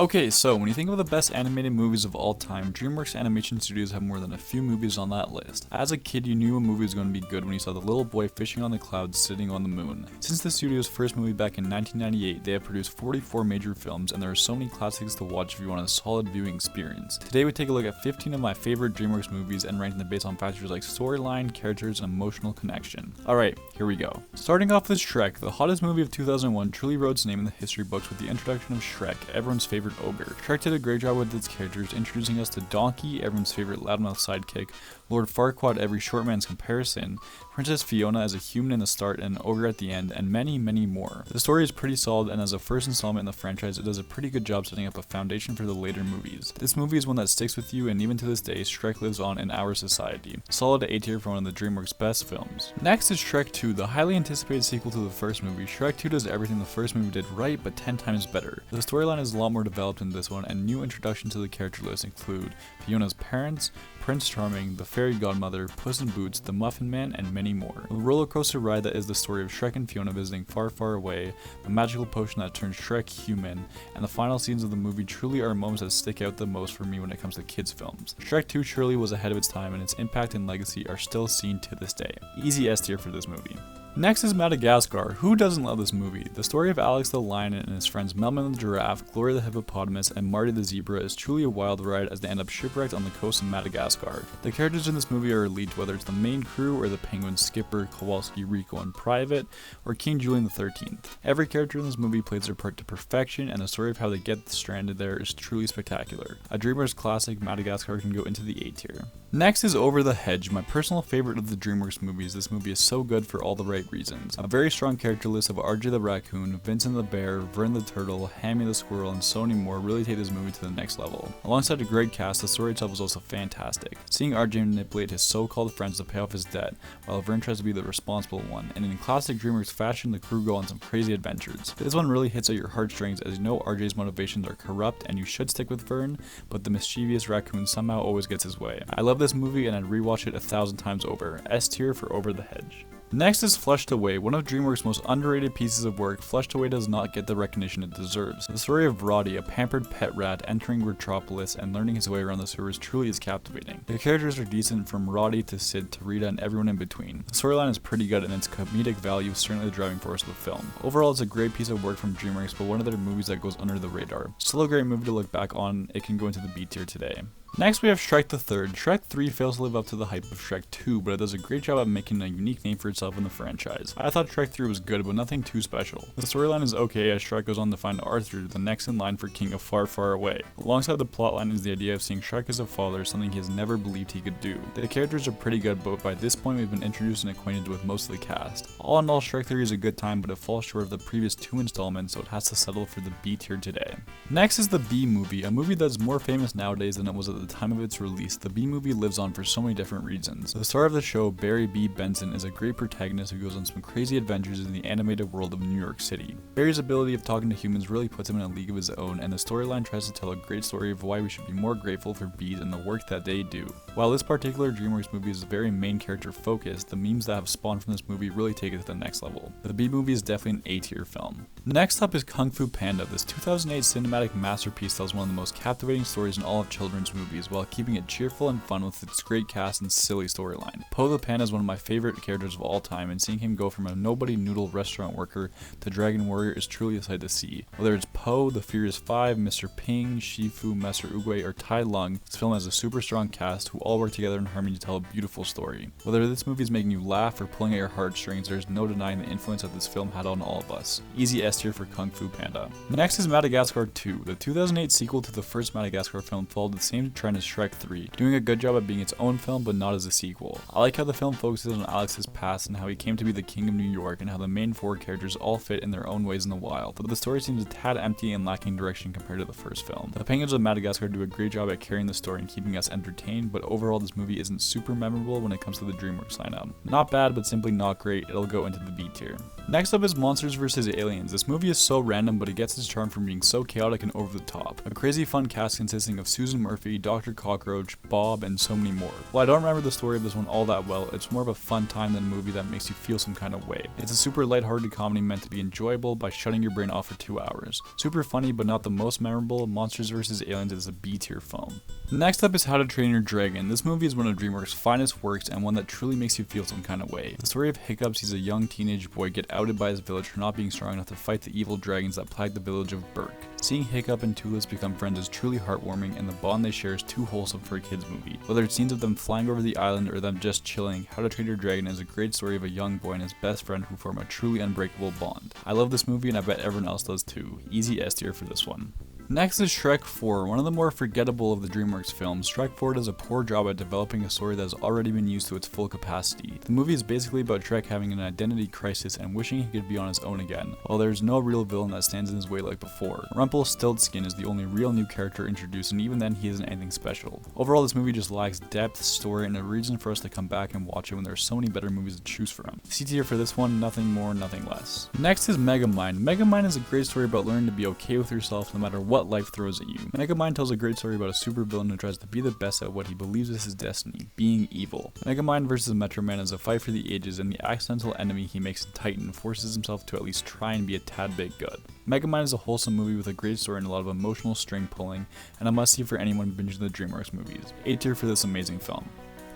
Okay, so when you think of the best animated movies of all time, DreamWorks Animation Studios have more than a few movies on that list. As a kid, you knew a movie was going to be good when you saw the little boy fishing on the clouds sitting on the moon. Since the studio's first movie back in 1998, they have produced 44 major films, and there are so many classics to watch if you want a solid viewing experience. Today we take a look at 15 of my favorite DreamWorks movies and rank them based on factors like storyline, characters, and emotional connection. Alright, here we go. Starting off with Shrek, the hottest movie of 2001, truly wrote its name in the history books with the introduction of Shrek, everyone's favorite ogre. Shrek did a great job with its characters, introducing us to Donkey, everyone's favorite loudmouth sidekick, Lord Farquaad, every short man's comparison, Princess Fiona as a human in the start and an ogre at the end, and many, many more. The story is pretty solid, and as a first installment in the franchise, it does a pretty good job setting up a foundation for the later movies. This movie is one that sticks with you, and even to this day, Shrek lives on in our society. Solid A tier for one of the DreamWorks best films. Next is Shrek 2, the highly anticipated sequel to the first movie. Shrek 2 does everything the first movie did right, but 10 times better. The storyline is a lot more developed in this one, and new introductions to the character list include Fiona's parents, Prince Charming, the Fairy Godmother, Puss in Boots, the Muffin Man, and many more. The roller coaster ride that is the story of Shrek and Fiona visiting far, far away, the magical potion that turns Shrek human, and the final scenes of the movie truly are moments that stick out the most for me when it comes to kids films. Shrek 2 surely was ahead of its time, and its impact and legacy are still seen to this day. Easy S tier for this movie. Next is Madagascar. Who doesn't love this movie? The story of Alex the lion and his friends Melman the giraffe, Gloria the hippopotamus, and Marty the zebra is truly a wild ride as they end up shipwrecked on the coast of Madagascar. The characters in this movie are elite, whether it's the main crew or the penguins Skipper, Kowalski, Rico, and Private, or King Julian XIII. Every character in this movie plays their part to perfection, and the story of how they get stranded there is truly spectacular. A DreamWorks classic, Madagascar can go into the A tier. Next is Over the Hedge, my personal favorite of the DreamWorks movies. This movie is so good for all the right reasons. A very strong character list of RJ the raccoon, Vincent the bear, Vern the turtle, Hammy the squirrel, and so many more really take this movie to the next level. Alongside a great cast, the story itself is also fantastic. Seeing RJ manipulate his so-called friends to pay off his debt, while Vern tries to be the responsible one, and in classic DreamWorks fashion, the crew go on some crazy adventures. This one really hits at your heartstrings as you know RJ's motivations are corrupt and you should stick with Vern, but the mischievous raccoon somehow always gets his way. I love this movie and I'd rewatch it 1,000 times over. S tier for Over the Hedge. Next is Flushed Away, one of DreamWorks' most underrated pieces of work. Flushed Away does not get the recognition it deserves. The story of Roddy, a pampered pet rat entering Retropolis and learning his way around the sewers truly is captivating. The characters are decent from Roddy to Sid to Rita and everyone in between. The storyline is pretty good and its comedic value is certainly the driving force of the film. Overall, it's a great piece of work from DreamWorks, but one of their movies that goes under the radar. Still a great movie to look back on, it can go into the B tier today. Next we have Shrek III. Shrek 3 fails to live up to the hype of Shrek 2, but it does a great job at making a unique name for itself in the franchise. I thought Shrek 3 was good, but nothing too special. The storyline is okay as Shrek goes on to find Arthur, the next in line for King of Far, Far Away. Alongside the plotline is the idea of seeing Shrek as a father, something he has never believed he could do. The characters are pretty good, but by this point we've been introduced and acquainted with most of the cast. All in all, Shrek 3 is a good time, but it falls short of the previous 2 installments, so it has to settle for the B tier today. Next is the Bee Movie, a movie that's more famous nowadays than it was at the time of its release. The Bee Movie lives on for so many different reasons. The star of the show, Barry B. Benson, is a great protagonist who goes on some crazy adventures in the animated world of New York City. Barry's ability of talking to humans really puts him in a league of his own, and the storyline tries to tell a great story of why we should be more grateful for bees and the work that they do. While this particular DreamWorks movie is very main character focused, the memes that have spawned from this movie really take it to the next level. The Bee Movie is definitely an A tier film. Next up is Kung Fu Panda. This 2008 cinematic masterpiece tells one of the most captivating stories in all of children's movies while keeping it cheerful and fun with its great cast and silly storyline. Po the Panda is one of my favorite characters of all time, and seeing him go from a nobody noodle restaurant worker to Dragon Warrior is truly a sight to see. Whether it's Po, the Furious Five, Mr. Ping, Shifu, Master Oogway, or Tai Lung, this film has a super strong cast who all work together in harmony to tell a beautiful story. Whether this movie is making you laugh or pulling at your heartstrings, there's no denying the influence that this film had on all of us. Easy S tier for Kung Fu Panda. Next is Madagascar 2. The 2008 sequel to the first Madagascar film followed the same trend as Shrek 3, doing a good job at being its own film but not as a sequel. I like how the film focuses on Alex's past and how he came to be the king of New York, and how the main 4 characters all fit in their own ways in the wild, but the story seems a tad empty and lacking direction compared to the first film. The Penguins of Madagascar do a great job at carrying the story and keeping us entertained, but overall this movie isn't super memorable when it comes to the DreamWorks lineup. Not bad, but simply not great. It'll go into the B tier. Next up is Monsters vs. Aliens. This movie is so random, but it gets its charm from being so chaotic and over the top. A crazy fun cast consisting of Susan Murphy, Dr. Cockroach, Bob, and so many more. While I don't remember the story of this one all that well, it's more of a fun time than a movie that makes you feel some kind of way. It's a super lighthearted comedy meant to be enjoyable by shutting your brain off for 2 hours. Super funny but not the most memorable, Monsters vs. Aliens is a B-tier film. Next up is How to Train Your Dragon. This movie is one of DreamWorks' finest works and one that truly makes you feel some kind of way. The story of Hiccup sees a young teenage boy get outed by his village for not being strong enough to fight the evil dragons that plague the village of Burke. Seeing Hiccup and Tulis become friends is truly heartwarming, and the bond they share is too wholesome for a kids movie. Whether it's scenes of them flying over the island or them just chilling, How to Train Your Dragon is a great story of a young boy and his best friend who form a truly unbreakable bond. I love this movie and I bet everyone else does too. Easy S tier for this one. Next is Shrek IV, one of the more forgettable of the DreamWorks films. Shrek IV does a poor job at developing a story that has already been used to its full capacity. The movie is basically about Shrek having an identity crisis and wishing he could be on his own again, while there's no real villain that stands in his way like before. Rumpelstiltskin is the only real new character introduced, and even then he isn't anything special. Overall, this movie just lacks depth, story, and a reason for us to come back and watch it when there are so many better movies to choose from. C tier for this one, nothing more, nothing less. Next is Megamind. Megamind is a great story about learning to be okay with yourself no matter what life throws at you. Megamind tells a great story about a supervillain who tries to be the best at what he believes is his destiny, being evil. Megamind vs. Metro Man is a fight for the ages, and the accidental enemy he makes in Titan forces himself to at least try and be a tad bit good. Megamind is a wholesome movie with a great story and a lot of emotional string pulling, and a must see for anyone binging the DreamWorks movies. A tier for this amazing film.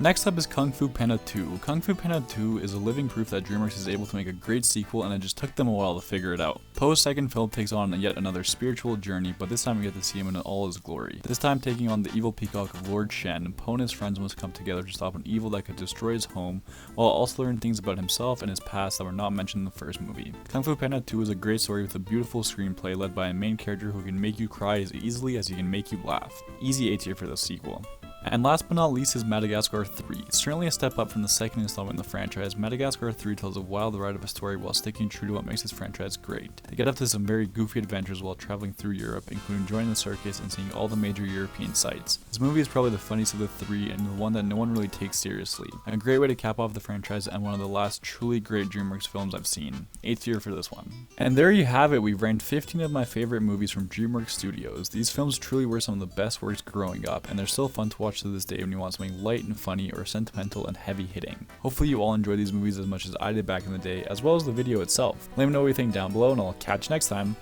Next up is Kung Fu Panda 2. Kung Fu Panda 2 is a living proof that DreamWorks is able to make a great sequel, and it just took them a while to figure it out. Poe's second film takes on yet another spiritual journey, but this time we get to see him in all his glory. This time taking on the evil peacock of Lord Shen, Poe and his friends must come together to stop an evil that could destroy his home, while also learning things about himself and his past that were not mentioned in the first movie. Kung Fu Panda 2 is a great story with a beautiful screenplay led by a main character who can make you cry as easily as he can make you laugh. Easy A tier for this sequel. And last but not least is Madagascar 3. It's certainly a step up from the second installment in the franchise. Madagascar 3 tells a wild ride of a story while sticking true to what makes this franchise great. They get up to some very goofy adventures while traveling through Europe, including joining the circus and seeing all the major European sites. This movie is probably the funniest of the three and the one that no one really takes seriously. A great way to cap off the franchise and one of the last truly great DreamWorks films I've seen. 8th tier for this one. And there you have it, we've ranked 15 of my favorite movies from DreamWorks Studios. These films truly were some of the best works growing up, and they're still fun to watch to this day when you want something light and funny or sentimental and heavy hitting. Hopefully you all enjoy these movies as much as I did back in the day, as well as the video itself. Let me know what you think down below, and I'll catch you next time.